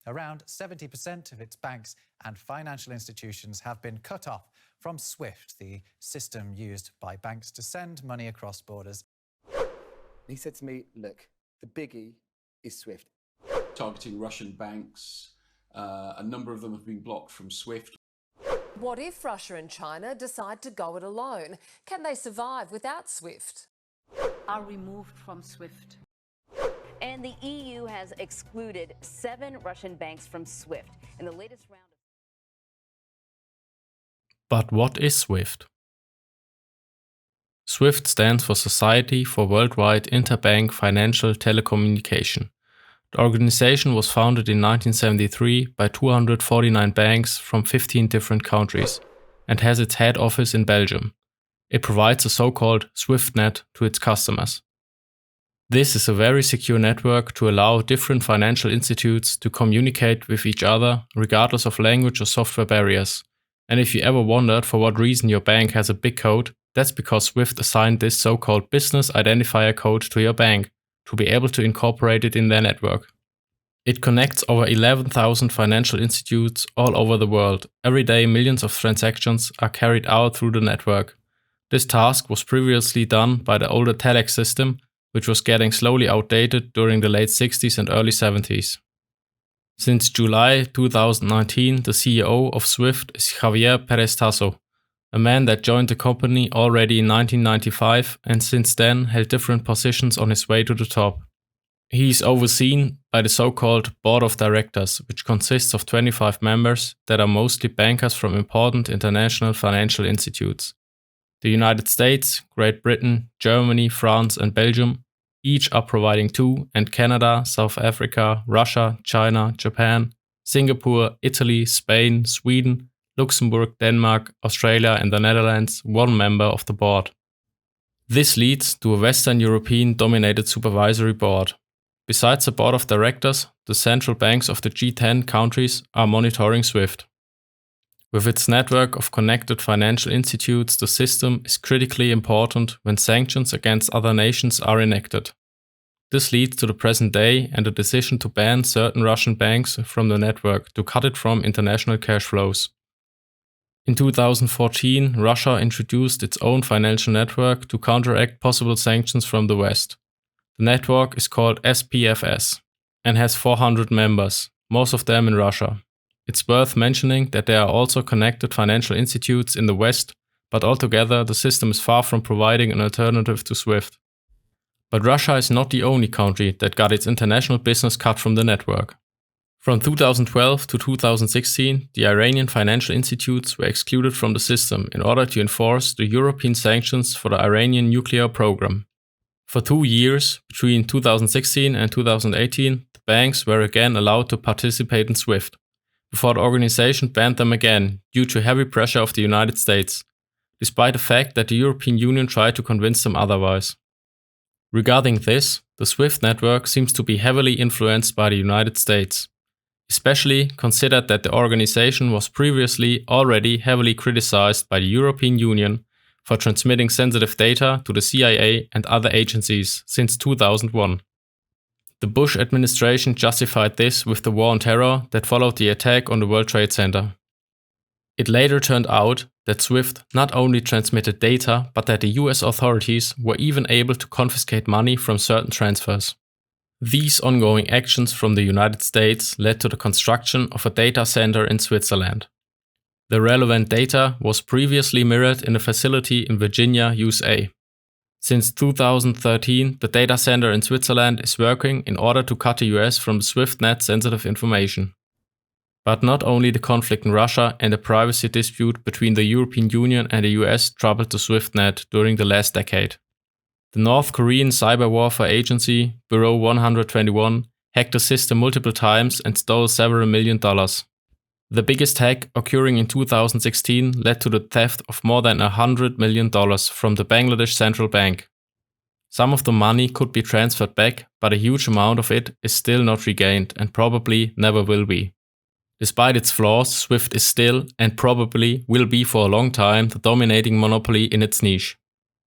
around 70% of its banks and financial institutions have been cut off from SWIFT, the system used by banks to send money across borders. He said to me, look, the biggie is SWIFT. Targeting Russian banks, a number of them have been blocked from SWIFT. What if Russia and China decide to go it alone? Can they survive without SWIFT? Are removed from SWIFT. And the EU has excluded 7 Russian banks from SWIFT in the latest round of... But what is SWIFT? SWIFT stands for Society for Worldwide Interbank Financial Telecommunication. The organization was founded in 1973 by 249 banks from 15 different countries and has its head office in Belgium. It provides a so-called SWIFTnet to its customers. This is a very secure network to allow different financial institutes to communicate with each other regardless of language or software barriers. And if you ever wondered for what reason your bank has a BIC code, that's because SWIFT assigned this so-called business identifier code to your bank to be able to incorporate it in their network. It connects over 11,000 financial institutes all over the world. Every day, millions of transactions are carried out through the network. This task was previously done by the older Telex system, which was getting slowly outdated during the late 60s and early 70s. Since July 2019, the CEO of SWIFT is Javier Pérez-Tasso, a man that joined the company already in 1995 and since then held different positions on his way to the top. He is overseen by the so-called Board of Directors, which consists of 25 members that are mostly bankers from important international financial institutes. The United States, Great Britain, Germany, France and Belgium each are providing 2, and Canada, South Africa, Russia, China, Japan, Singapore, Italy, Spain, Sweden, Luxembourg, Denmark, Australia and the Netherlands 1 member of the board. This leads to a Western European dominated supervisory board. Besides the board of directors, the central banks of the G10 countries are monitoring SWIFT. With its network of connected financial institutes, the system is critically important when sanctions against other nations are enacted. This leads to the present day and the decision to ban certain Russian banks from the network to cut it from international cash flows. In 2014, Russia introduced its own financial network to counteract possible sanctions from the West. The network is called SPFS and has 400 members, most of them in Russia. It's worth mentioning that there are also connected financial institutes in the West, but altogether the system is far from providing an alternative to SWIFT. But Russia is not the only country that got its international business cut from the network. From 2012 to 2016, the Iranian financial institutes were excluded from the system in order to enforce the European sanctions for the Iranian nuclear program. For 2 years, between 2016 and 2018, the banks were again allowed to participate in SWIFT, before the organization banned them again due to heavy pressure of the United States, despite the fact that the European Union tried to convince them otherwise. Regarding this, the SWIFT network seems to be heavily influenced by the United States, especially considered that the organization was previously already heavily criticized by the European Union for transmitting sensitive data to the CIA and other agencies since 2001. The Bush administration justified this with the war on terror that followed the attack on the World Trade Center. It later turned out that SWIFT not only transmitted data, but that the US authorities were even able to confiscate money from certain transfers. These ongoing actions from the United States led to the construction of a data center in Switzerland. The relevant data was previously mirrored in a facility in Virginia, USA. Since 2013, the data center in Switzerland is working in order to cut the US from the SWIFTnet sensitive information. But not only the conflict in Russia and the privacy dispute between the European Union and the US troubled the SWIFTnet during the last decade. The North Korean cyber warfare agency, Bureau 121, hacked the system multiple times and stole several $1 million. The biggest hack, occurring in 2016, led to the theft of more than $100 million from the Bangladesh Central Bank. Some of the money could be transferred back, but a huge amount of it is still not regained and probably never will be. Despite its flaws, SWIFT is still, and probably will be for a long time, the dominating monopoly in its niche.